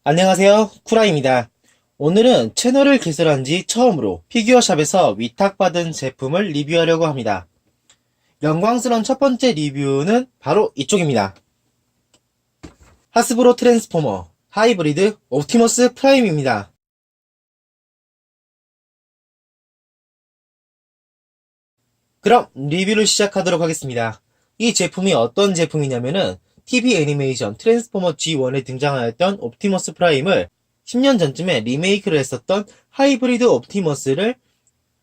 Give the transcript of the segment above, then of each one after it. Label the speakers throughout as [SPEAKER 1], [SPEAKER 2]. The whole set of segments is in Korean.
[SPEAKER 1] 안녕하세요, 쿠라입니다. 오늘은 채널을 개설한 지 처음으로 피규어샵에서 위탁받은 제품을 리뷰하려고 합니다. 영광스러운 첫 번째 리뷰는 바로 이쪽입니다. 하스브로 트랜스포머 하이브리드 옵티머스 프라임입니다. 그럼 리뷰를 시작하도록 하겠습니다. 이 제품이 어떤 제품이냐면은 TV 애니메이션 트랜스포머 G1에 등장하였던 옵티머스 프라임을 10년 전쯤에 리메이크를 했었던 하이브리드 옵티머스를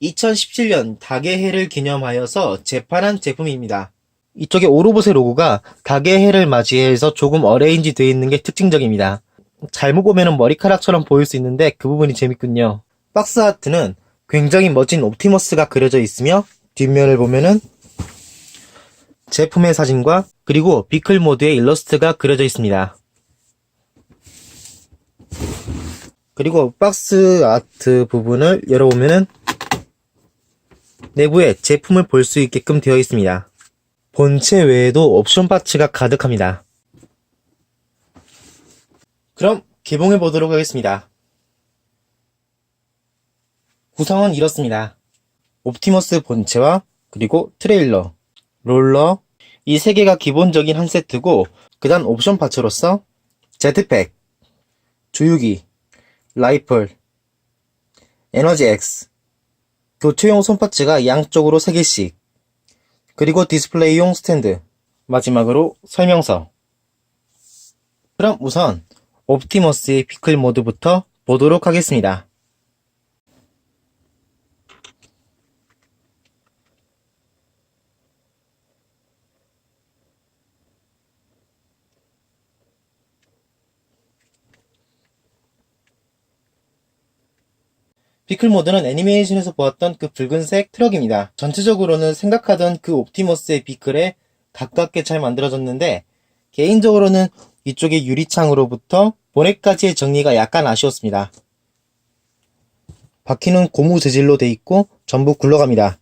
[SPEAKER 1] 2017년 닭의 해를 기념하여서 재판한 제품입니다. 이쪽에 오로봇의 로고가 닭의 해를 맞이해서 조금 어레인지 되어 있는 게 특징적입니다. 잘못 보면 머리카락처럼 보일 수 있는데 그 부분이 재밌군요. 박스 아트는 굉장히 멋진 옵티머스가 그려져 있으며 뒷면을 보면은 제품의 사진과 그리고 비클 모드의 일러스트가 그려져 있습니다. 그리고 박스 아트 부분을 열어보면은 내부에 제품을 볼 수 있게끔 되어 있습니다. 본체 외에도 옵션 파츠가 가득합니다. 그럼 개봉해 보도록 하겠습니다. 구성은 이렇습니다. 옵티머스 본체와 그리고 트레일러, 롤러, 이 세 개가 기본적인 한 세트고 그 다음 옵션 파츠로서 제트팩, 조유기, 라이플, 에너지 X, 교체용 손파츠가 양쪽으로 3개씩, 그리고 디스플레이용 스탠드, 마지막으로 설명서. 그럼 우선 옵티머스의 피클 모드부터 보도록 하겠습니다. 피클 모드는 애니메이션에서 보았던 그 붉은색 트럭입니다. 전체적으로는 생각하던 그 옵티머스의 피클에 가깝게 잘 만들어졌는데 개인적으로는 이쪽의 유리창으로부터 보넷까지의 정리가 약간 아쉬웠습니다. 바퀴는 고무 재질로 돼 있고 전부 굴러갑니다.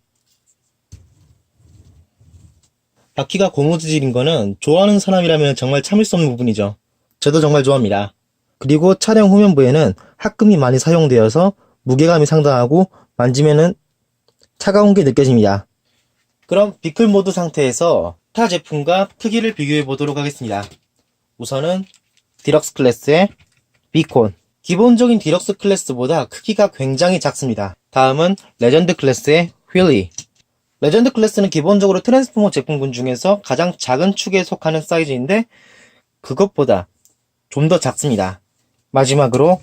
[SPEAKER 1] 바퀴가 고무 재질인 거는 좋아하는 사람이라면 정말 참을 수 없는 부분이죠. 저도 정말 좋아합니다. 그리고 차량 후면부에는 합금이 많이 사용되어서 무게감이 상당하고 만지면은 차가운 게 느껴집니다. 그럼 비클 모드 상태에서 타 제품과 크기를 비교해 보도록 하겠습니다. 우선은 디럭스 클래스의 비콘. 기본적인 디럭스 클래스보다 크기가 굉장히 작습니다. 다음은 레전드 클래스의 휠리. 레전드 클래스는 기본적으로 트랜스포머 제품군 중에서 가장 작은 축에 속하는 사이즈인데 그것보다 좀 더 작습니다. 마지막으로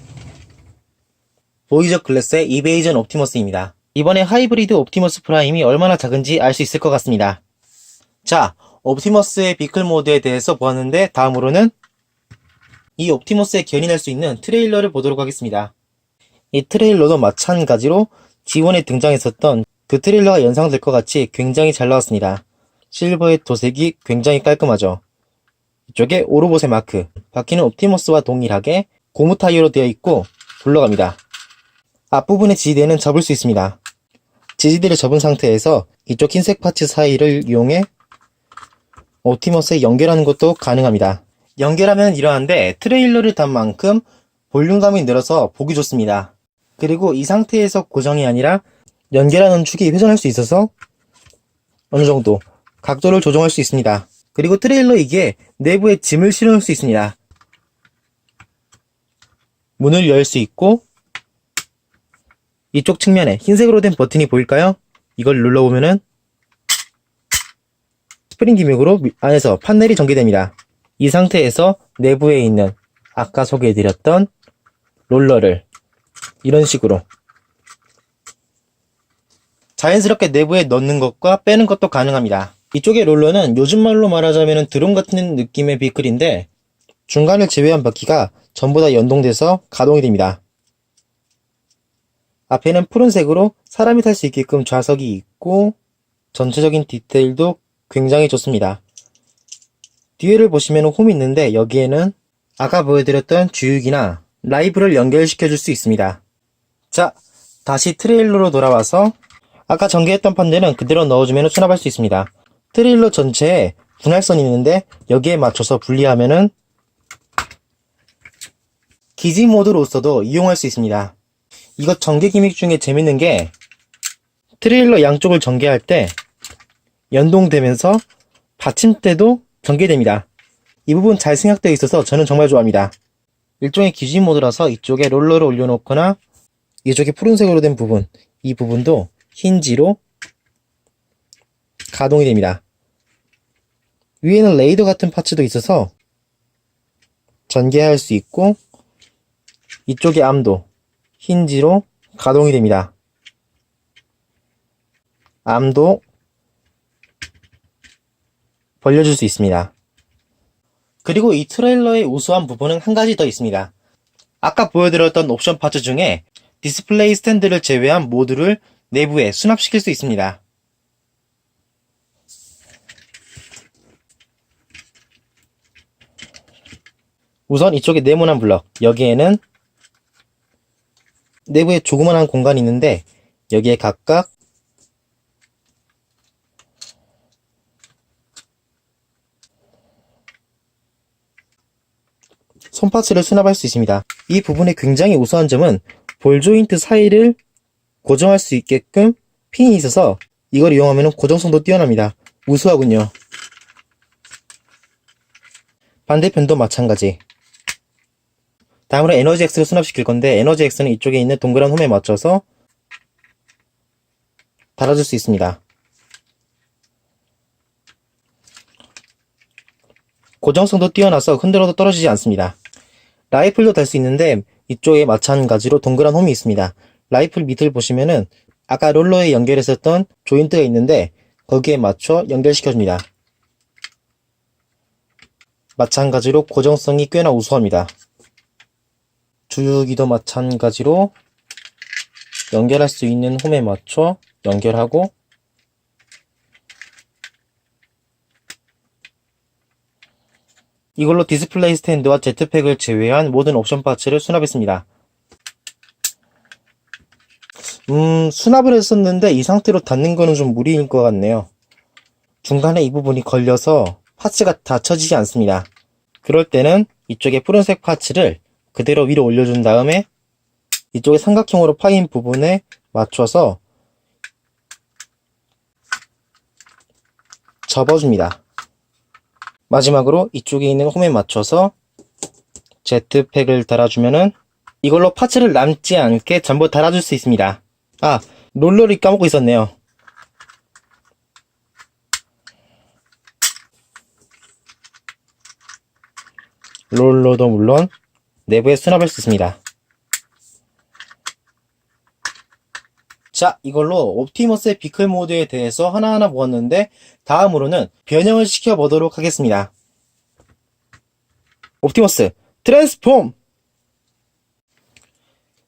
[SPEAKER 1] 보이저 클래스의 이베이전 옵티머스입니다. 이번에 하이브리드 옵티머스 프라임이 얼마나 작은지 알 수 있을 것 같습니다. 자, 옵티머스의 비클 모드에 대해서 보았는데 다음으로는 이 옵티머스에 견인할 수 있는 트레일러를 보도록 하겠습니다. 이 트레일러도 마찬가지로 G1에 등장했었던 그 트레일러가 연상될 것 같이 굉장히 잘 나왔습니다. 실버의 도색이 굉장히 깔끔하죠. 이쪽에 오로봇의 마크, 바퀴는 옵티머스와 동일하게 고무 타이어로 되어 있고 굴러갑니다. 앞부분의 지지대는 접을 수 있습니다. 지지대를 접은 상태에서 이쪽 흰색 파츠 사이를 이용해 옵티머스에 연결하는 것도 가능합니다. 연결하면 이러한데 트레일러를 단 만큼 볼륨감이 늘어서 보기 좋습니다. 그리고 이 상태에서 고정이 아니라 연결하는 축이 회전할 수 있어서 어느정도 각도를 조정할 수 있습니다. 그리고 트레일러 이게 내부에 짐을 실어놓을 수 있습니다. 문을 열 수 있고 이쪽 측면에 흰색으로 된 버튼이 보일까요? 이걸 눌러보면은 스프링 기믹으로 안에서 판넬이 전개됩니다. 이 상태에서 내부에 있는 아까 소개해드렸던 롤러를 이런 식으로 자연스럽게 내부에 넣는 것과 빼는 것도 가능합니다. 이쪽의 롤러는 요즘 말로 말하자면 드론 같은 느낌의 비클인데 중간을 제외한 바퀴가 전부 다 연동돼서 가동이 됩니다. 앞에는 푸른색으로 사람이 탈 수 있게끔 좌석이 있고 전체적인 디테일도 굉장히 좋습니다. 뒤에를 보시면 홈이 있는데 여기에는 아까 보여드렸던 주유기나 라이브를 연결시켜 줄 수 있습니다. 자, 다시 트레일러로 돌아와서 아까 전개했던 판넬은 그대로 넣어주면 수납할 수 있습니다. 트레일러 전체에 분할선이 있는데 여기에 맞춰서 분리하면은 기지 모드로서도 이용할 수 있습니다. 이것 전개 기믹 중에 재밌는 게 트레일러 양쪽을 전개할 때 연동되면서 받침대도 전개됩니다. 이 부분 잘 생각되어 있어서 저는 정말 좋아합니다. 일종의 기지 모드라서 이쪽에 롤러를 올려놓거나 이쪽에 푸른색으로 된 부분, 이 부분도 힌지로 가동이 됩니다. 위에는 레이더 같은 파츠도 있어서 전개할 수 있고 이쪽의 암도 힌지로 가동이 됩니다. 암도 벌려줄 수 있습니다. 그리고 이 트레일러의 우수한 부분은 한 가지 더 있습니다. 아까 보여드렸던 옵션 파츠 중에 디스플레이 스탠드를 제외한 모두를 내부에 수납시킬 수 있습니다. 우선 이쪽에 네모난 블럭, 여기에는 내부에 조그만한 공간이 있는데 여기에 각각 손파츠를 수납할 수 있습니다. 이 부분의 굉장히 우수한 점은 볼 조인트 사이를 고정할 수 있게끔 핀이 있어서 이걸 이용하면 고정성도 뛰어납니다. 우수하군요. 반대편도 마찬가지. 다음으로 에너지 X를 수납시킬 건데 에너지 X는 이쪽에 있는 동그란 홈에 맞춰서 달아줄 수 있습니다. 고정성도 뛰어나서 흔들어도 떨어지지 않습니다. 라이플도 달 수 있는데 이쪽에 마찬가지로 동그란 홈이 있습니다. 라이플 밑을 보시면은 아까 롤러에 연결했었던 조인트가 있는데 거기에 맞춰 연결시켜줍니다. 마찬가지로 고정성이 꽤나 우수합니다. 주유기도 마찬가지로 연결할 수 있는 홈에 맞춰 연결하고 이걸로 디스플레이 스탠드와 제트팩을 제외한 모든 옵션 파츠를 수납했습니다. 수납을 했었는데 이 상태로 닫는 거는 좀 무리일 것 같네요. 중간에 이 부분이 걸려서 파츠가 닫혀지지 않습니다. 그럴 때는 이쪽에 푸른색 파츠를 그대로 위로 올려준 다음에 이쪽에 삼각형으로 파인 부분에 맞춰서 접어줍니다. 마지막으로 이쪽에 있는 홈에 맞춰서 제트팩을 달아주면은 이걸로 파츠를 남지 않게 전부 달아줄 수 있습니다. 아, 롤러를 까먹고 있었네요. 롤러도 물론 내부에 수납할 수 있습니다. 자, 이걸로 옵티머스의 비클 모드에 대해서 하나하나 보았는데 다음으로는 변형을 시켜보도록 하겠습니다. 옵티머스 트랜스폼!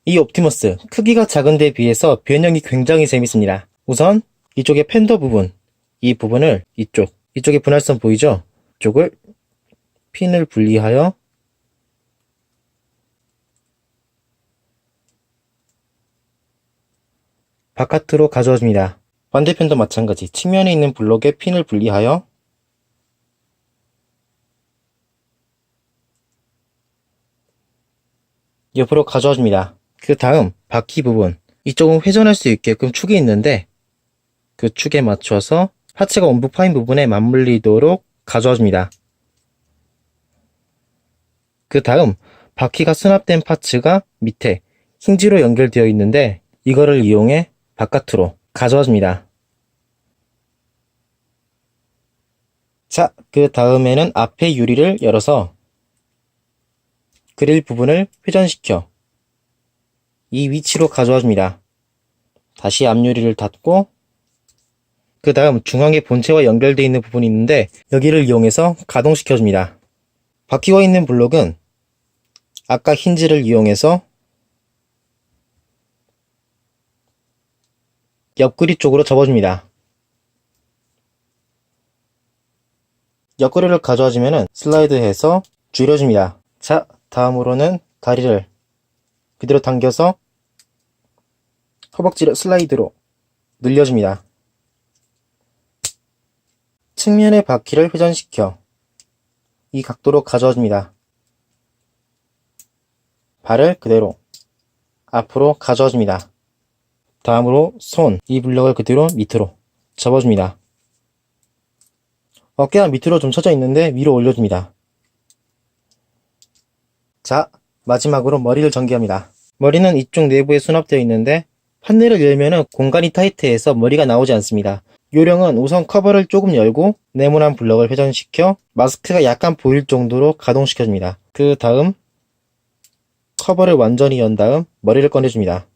[SPEAKER 1] 이 옵티머스 크기가 작은 데 비해서 변형이 굉장히 재밌습니다. 우선 이쪽의 팬더 부분, 이 부분을 이쪽에 분할선 보이죠? 이쪽을 핀을 분리하여 바깥으로 가져줍니다. 반대편도 마찬가지 측면에 있는 블록에 핀을 분리하여 옆으로 가져줍니다. 그 다음 바퀴 부분, 이쪽은 회전할 수 있게끔 축이 있는데 그 축에 맞춰서 파츠가 원부 파인 부분에 맞물리도록 가져줍니다. 그 다음 바퀴가 수납된 파츠가 밑에 힌지로 연결되어 있는데 이거를 이용해 바깥으로 가져줍니다. 자, 그 다음에는 앞에 유리를 열어서 그릴 부분을 회전시켜 이 위치로 가져와줍니다. 다시 앞유리를 닫고 그 다음 중앙에 본체와 연결되어 있는 부분이 있는데 여기를 이용해서 가동시켜줍니다. 바퀴가 있는 블록은 아까 힌지를 이용해서 옆구리 쪽으로 접어줍니다. 옆구리를 가져와주면 슬라이드해서 줄여줍니다. 자, 다음으로는 다리를 그대로 당겨서 허벅지를 슬라이드로 늘려줍니다. 측면의 바퀴를 회전시켜 이 각도로 가져줍니다. 발을 그대로 앞으로 가져와줍니다. 다음으로 손, 이 블럭을 그대로 밑으로 접어줍니다. 어깨가 밑으로 좀 처져 있는데 위로 올려줍니다. 자, 마지막으로 머리를 전개합니다. 머리는 이쪽 내부에 수납되어 있는데 판넬을 열면은 공간이 타이트해서 머리가 나오지 않습니다. 요령은 우선 커버를 조금 열고 네모난 블럭을 회전시켜 마스크가 약간 보일 정도로 가동시켜줍니다. 그 다음 커버를 완전히 연 다음 머리를 꺼내줍니다.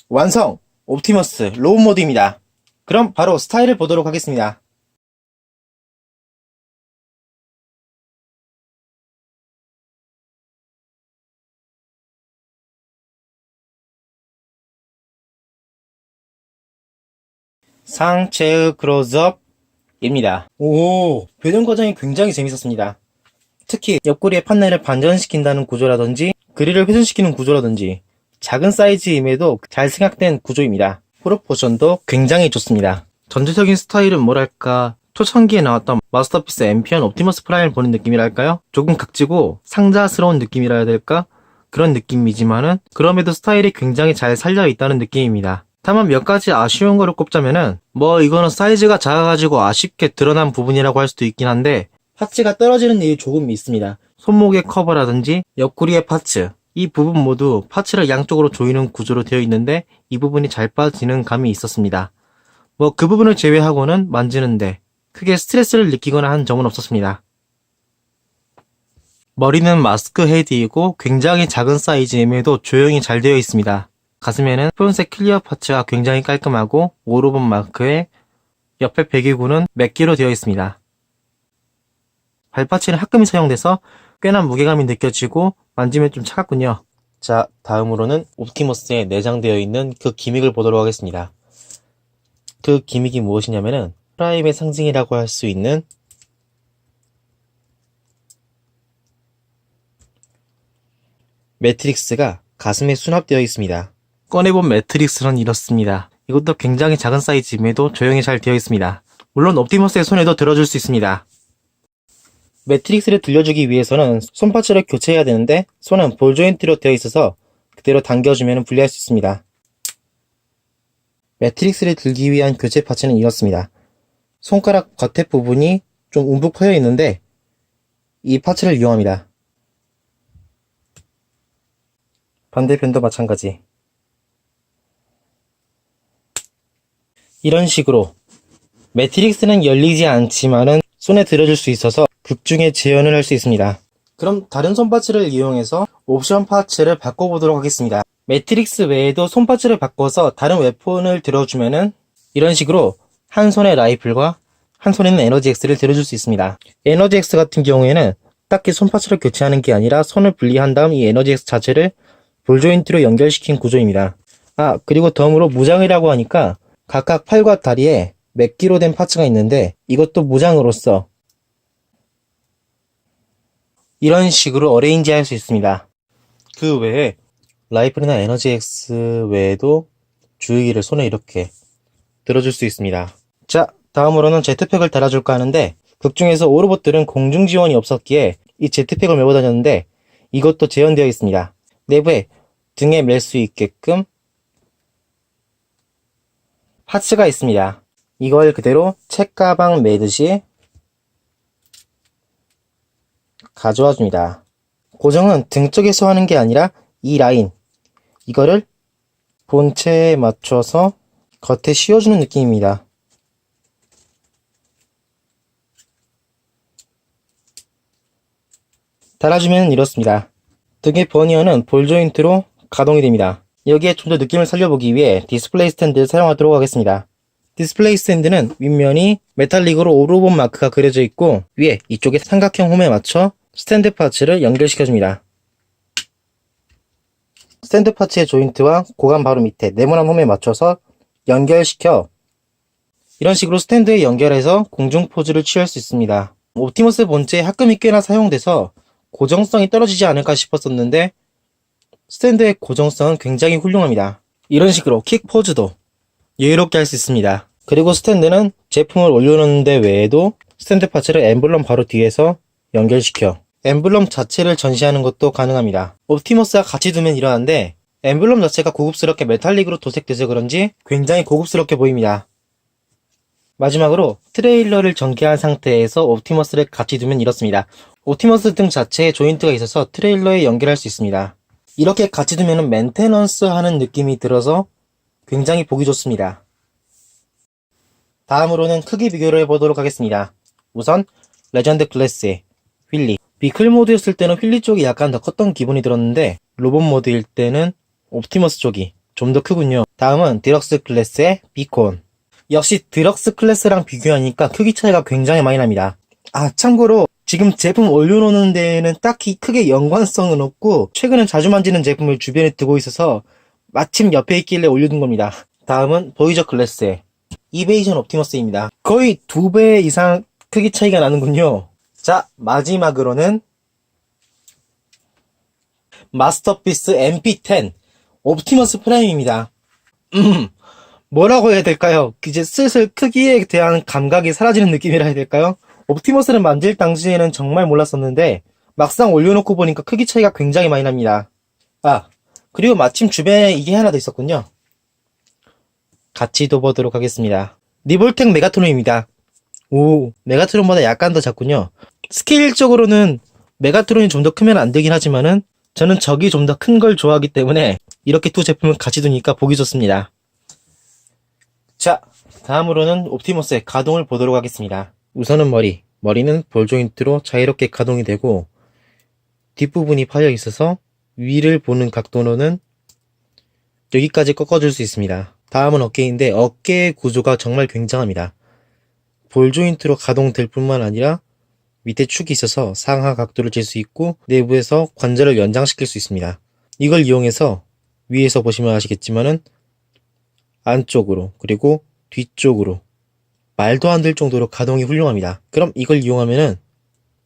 [SPEAKER 1] 완성! 옵티머스 로우 모드입니다. 그럼 바로 스타일을 보도록 하겠습니다. 상체의 클로즈업입니다. 오, 배경 과정이 굉장히 재밌었습니다. 특히 옆구리의 판넬을 반전시킨다는 구조라든지 그릴을 회전시키는 구조라든지 작은 사이즈임에도 잘 생각된 구조입니다. 프로포션도 굉장히 좋습니다. 전체적인 스타일은 뭐랄까 초창기에 나왔던 마스터피스 앰피언 옵티머스 프라임을 보는 느낌이랄까요? 조금 각지고 상자스러운 느낌이라 해야 될까? 그런 느낌이지만은 그럼에도 스타일이 굉장히 잘 살려있다는 느낌입니다. 다만 몇 가지 아쉬운 거를 꼽자면은 이거는 사이즈가 작아가지고 아쉽게 드러난 부분이라고 할 수도 있긴 한데 파츠가 떨어지는 일이 조금 있습니다. 손목의 커버라든지 옆구리의 파츠 이 부분 모두 파츠를 양쪽으로 조이는 구조로 되어 있는데 이 부분이 잘 빠지는 감이 있었습니다. 그 부분을 제외하고는 만지는데 크게 스트레스를 느끼거나 한 점은 없었습니다. 머리는 마스크 헤드이고 굉장히 작은 사이즈임에도 조형이 잘 되어 있습니다. 가슴에는 푸른색 클리어 파츠가 굉장히 깔끔하고 오로본 마크에 옆에 배기구는 맥기로 되어 있습니다. 발파츠는 합금이 사용돼서 꽤나 무게감이 느껴지고 만지면 좀 차갑군요. 자, 다음으로는 옵티머스에 내장되어 있는 그 기믹을 보도록 하겠습니다. 그 기믹이 무엇이냐면은 프라임의 상징이라고 할 수 있는 매트릭스가 가슴에 수납되어 있습니다. 꺼내본 매트릭스는 이렇습니다. 이것도 굉장히 작은 사이즈임에도 조형이 잘 되어 있습니다. 물론 옵티머스의 손에도 들어줄 수 있습니다. 매트릭스를 들려주기 위해서는 손파츠를 교체해야 되는데 손은 볼 조인트로 되어 있어서 그대로 당겨주면 분리할 수 있습니다. 매트릭스를 들기 위한 교체 파츠는 이렇습니다. 손가락 겉에 부분이 좀 움푹 퍼여 있는데 이 파츠를 이용합니다. 반대편도 마찬가지. 이런 식으로 매트릭스는 열리지 않지만은 손에 들어줄 수 있어서 극중에 재현을 할 수 있습니다. 그럼 다른 손파츠를 이용해서 옵션 파츠를 바꿔보도록 하겠습니다. 매트릭스 외에도 손파츠를 바꿔서 다른 웨폰을 들어주면은 이런 식으로 한 손에 라이플과 한 손에는 에너지 X를 들어줄 수 있습니다. 에너지 X 같은 경우에는 딱히 손파츠를 교체하는 게 아니라 손을 분리한 다음 이 에너지 X 자체를 볼 조인트로 연결시킨 구조입니다. 그리고 덤으로 무장이라고 하니까 각각 팔과 다리에 맥기로 된 파츠가 있는데 이것도 무장으로서 이런 식으로 어레인지 할 수 있습니다. 그 외에 라이플이나 에너지 X 외에도 주의기를 손에 이렇게 들어줄 수 있습니다. 자, 다음으로는 제트팩을 달아줄까 하는데 극중에서 오로봇들은 공중 지원이 없었기에 이 제트팩을 메고 다녔는데 이것도 재현되어 있습니다. 내부에 등에 멜 수 있게끔 파츠가 있습니다. 이걸 그대로 책가방 매듯이 가져와 줍니다. 고정은 등 쪽에서 하는 게 아니라 이 라인 이거를 본체에 맞춰서 겉에 씌워주는 느낌입니다. 달아주면 이렇습니다. 등의 버니어는 볼 조인트로 가동이 됩니다. 여기에 좀 더 느낌을 살려보기 위해 디스플레이 스탠드를 사용하도록 하겠습니다. 디스플레이 스탠드는 윗면이 메탈릭으로 오로본 마크가 그려져 있고 위에 이쪽에 삼각형 홈에 맞춰 스탠드 파츠를 연결시켜줍니다. 스탠드 파츠의 조인트와 고관 바로 밑에 네모난 홈에 맞춰서 연결시켜 이런 식으로 스탠드에 연결해서 공중 포즈를 취할 수 있습니다. 옵티머스 본체에 합금이 꽤나 사용돼서 고정성이 떨어지지 않을까 싶었었는데 스탠드의 고정성은 굉장히 훌륭합니다. 이런 식으로 킥 포즈도 여유롭게 할 수 있습니다. 그리고 스탠드는 제품을 올려놓는 데 외에도 스탠드 파츠를 엠블럼 바로 뒤에서 연결시켜 엠블럼 자체를 전시하는 것도 가능합니다. 옵티머스와 같이 두면 이러한데 엠블럼 자체가 고급스럽게 메탈릭으로 도색돼서 그런지 굉장히 고급스럽게 보입니다. 마지막으로 트레일러를 전개한 상태에서 옵티머스를 같이 두면 이렇습니다. 옵티머스 등 자체에 조인트가 있어서 트레일러에 연결할 수 있습니다. 이렇게 같이 두면 멘테넌스 하는 느낌이 들어서 굉장히 보기 좋습니다. 다음으로는 크기 비교를 해보도록 하겠습니다. 우선 레전드 클래스의 휠리. 비클 모드였을 때는 휠리 쪽이 약간 더 컸던 기분이 들었는데 로봇 모드일 때는 옵티머스 쪽이 좀 더 크군요. 다음은 디럭스 클래스의 비콘. 역시 디럭스 클래스랑 비교하니까 크기 차이가 굉장히 많이 납니다. 참고로 지금 제품 올려놓는 데에는 딱히 크게 연관성은 없고 최근에 자주 만지는 제품을 주변에 두고 있어서 마침 옆에 있길래 올려둔 겁니다. 다음은 보이저 클래스의 이베이전 옵티머스입니다. 거의 2배 이상 크기 차이가 나는군요. 자, 마지막으로는 마스터피스 MP10 옵티머스 프라임입니다. 뭐라고 해야 될까요? 이제 슬슬 크기에 대한 감각이 사라지는 느낌이라 해야 될까요? 옵티머스를 만질 당시에는 정말 몰랐었는데 막상 올려놓고 보니까 크기 차이가 굉장히 많이 납니다. 그리고 마침 주변에 이게 하나 더 있었군요. 같이 둬보도록 하겠습니다. 리볼텍 메가트론입니다. 메가트론보다 약간 더 작군요. 스케일적으로는 메가트론이 좀 더 크면 안 되긴 하지만은 저는 적이 좀 더 큰 걸 좋아하기 때문에 이렇게 두 제품을 같이 두니까 보기 좋습니다. 자, 다음으로는 옵티머스의 가동을 보도록 하겠습니다. 우선은 머리는 볼 조인트로 자유롭게 가동이 되고 뒷부분이 파여 있어서 위를 보는 각도로는 여기까지 꺾어줄 수 있습니다. 다음은 어깨인데 어깨의 구조가 정말 굉장합니다. 볼 조인트로 가동될 뿐만 아니라 밑에 축이 있어서 상하 각도를 잴 수 있고 내부에서 관절을 연장시킬 수 있습니다. 이걸 이용해서 위에서 보시면 아시겠지만은 안쪽으로 그리고 뒤쪽으로 말도 안 될 정도로 가동이 훌륭합니다. 그럼 이걸 이용하면은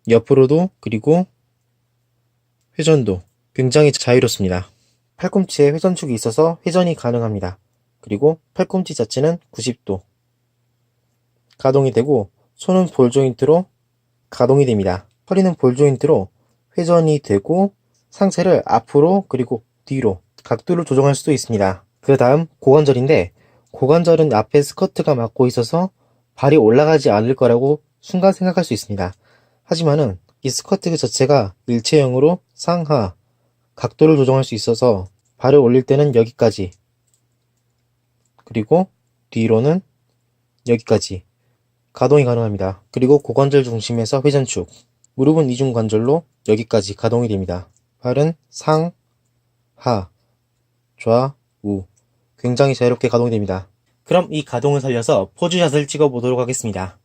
[SPEAKER 1] 옆으로도 그리고 회전도 굉장히 자유롭습니다. 팔꿈치에 회전축이 있어서 회전이 가능합니다. 그리고 팔꿈치 자체는 90도 가동이 되고 손은 볼 조인트로 가동이 됩니다. 허리는 볼 조인트로 회전이 되고 상체를 앞으로 그리고 뒤로 각도를 조정할 수도 있습니다. 그 다음 고관절인데 고관절은 앞에 스커트가 막고 있어서 발이 올라가지 않을 거라고 순간 생각할 수 있습니다. 하지만은 이 스커트 자체가 일체형으로 상하 각도를 조정할 수 있어서 발을 올릴 때는 여기까지 그리고 뒤로는 여기까지 가동이 가능합니다. 그리고 고관절 중심에서 회전축, 무릎은 이중관절로 여기까지 가동이 됩니다. 발은 상, 하, 좌, 우 굉장히 자유롭게 가동이 됩니다. 그럼 이 가동을 살려서 포즈샷을 찍어 보도록 하겠습니다.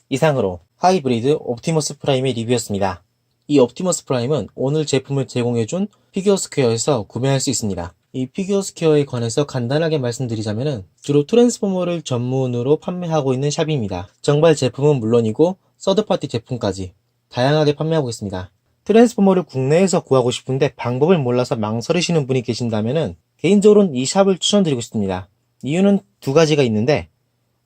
[SPEAKER 1] 이상으로 하이브리드 옵티머스 프라임의 리뷰였습니다. 이 옵티머스 프라임은 오늘 제품을 제공해준 피규어스퀘어에서 구매할 수 있습니다. 이 피규어스퀘어에 관해서 간단하게 말씀드리자면 주로 트랜스포머를 전문으로 판매하고 있는 샵입니다. 정발 제품은 물론이고 서드파티 제품까지 다양하게 판매하고 있습니다. 트랜스포머를 국내에서 구하고 싶은데 방법을 몰라서 망설이시는 분이 계신다면 개인적으로는 이 샵을 추천드리고 싶습니다. 이유는 두 가지가 있는데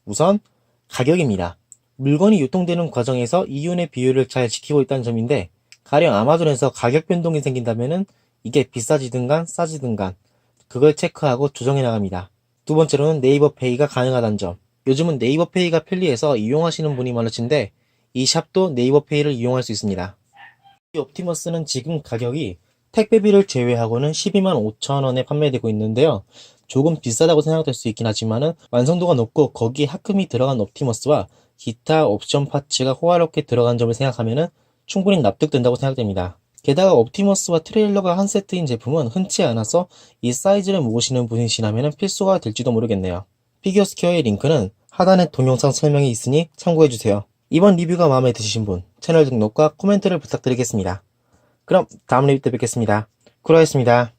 [SPEAKER 1] 우선 가격입니다. 물건이 유통되는 과정에서 이윤의 비율을 잘 지키고 있다는 점인데 가령 아마존에서 가격 변동이 생긴다면 이게 비싸지든 간 싸지든 간 그걸 체크하고 조정해 나갑니다. 두 번째로는 네이버 페이가 가능하다는 점. 요즘은 네이버 페이가 편리해서 이용하시는 분이 많으신데 이 샵도 네이버 페이를 이용할 수 있습니다. 이 옵티머스는 지금 가격이 택배비를 제외하고는 125,000원에 판매되고 있는데요. 조금 비싸다고 생각될 수 있긴 하지만은 완성도가 높고 거기에 합금이 들어간 옵티머스와 기타 옵션 파츠가 호화롭게 들어간 점을 생각하면은 충분히 납득된다고 생각됩니다. 게다가 옵티머스와 트레일러가 한 세트인 제품은 흔치 않아서 이 사이즈를 모으시는 분이시라면 필수가 될지도 모르겠네요. 피규어스퀘어의 링크는 하단에 동영상 설명이 있으니 참고해주세요. 이번 리뷰가 마음에 드시신 분 채널 등록과 코멘트를 부탁드리겠습니다. 그럼 다음 리뷰 때 뵙겠습니다. 쿠라였습니다.